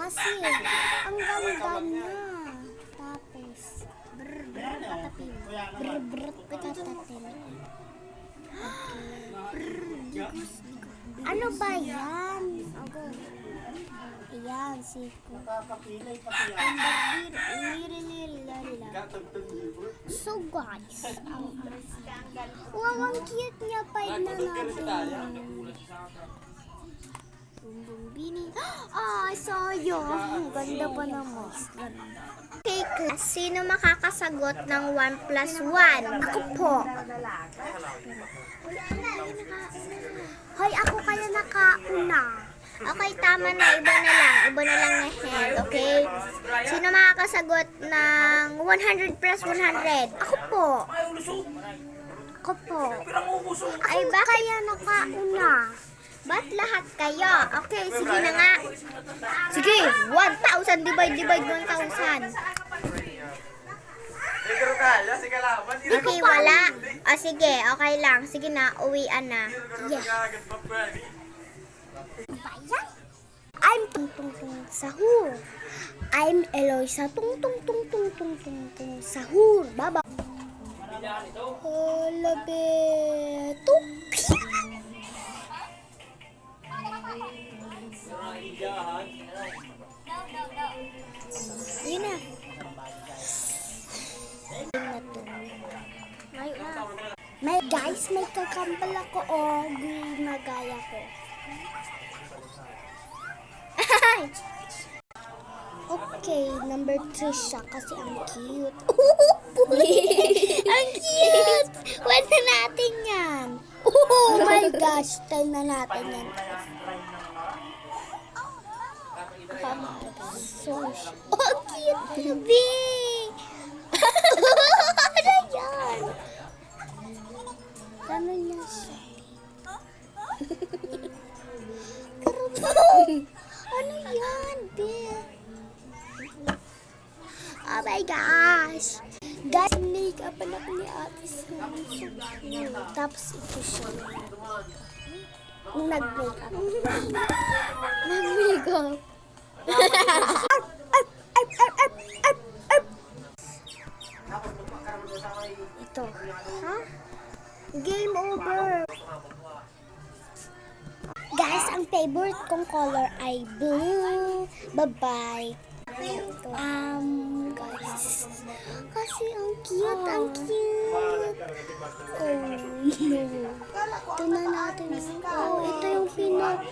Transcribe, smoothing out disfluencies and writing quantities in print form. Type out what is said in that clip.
kasi ang ganda niya. Tapos, patapin. Patapin. Ano ba yan? Ayan, siko. So guys, wow, ang cute niya. 5 na natin. Bumbini. Ah, sayo. Ganda pa naman. Okay, class. Sino makakasagot ng 1 plus 1? Ako po. Hoy, ako kaya nakauna. Okay, tama na. Iba na lang. Iba na lang na head. Okay? Sino makakasagot ng 100 plus 100? Ako po. Ako po. Ay, ba kaya nakauna? Ba't lahat kayo? Okay, sige na nga. Sige, 1,000 divide 1,000. Okay, wala. O sige, okay lang. Sige na, uwian na. Yeah. I'm tung tung tung sahur. I'm Eloisa tung tung tung tung tung tung tung sahur. Baba. Halabeto. Yun na. May guys, may kakambal ako o ginagaya ko. Okay, number 3 siya kasi ang cute. Ang cute! Wala na natin yan. Oh my gosh, time na natin yan. So, oh, cute! Bing! Ano yan? Ano niya siya? Ano yan, Bing? Oh my gosh! Guys, make-up anak ni Ate Sam. Tapos ito siya. Nag-make-up. Nag-make-up. Ito. Ha? Game over. Guys, ang favorite kong color ay blue. Bye-bye. Guys. Kasi ang cute, ang cute. Oh, no. Ito na natin. Oh, ito yung pinag...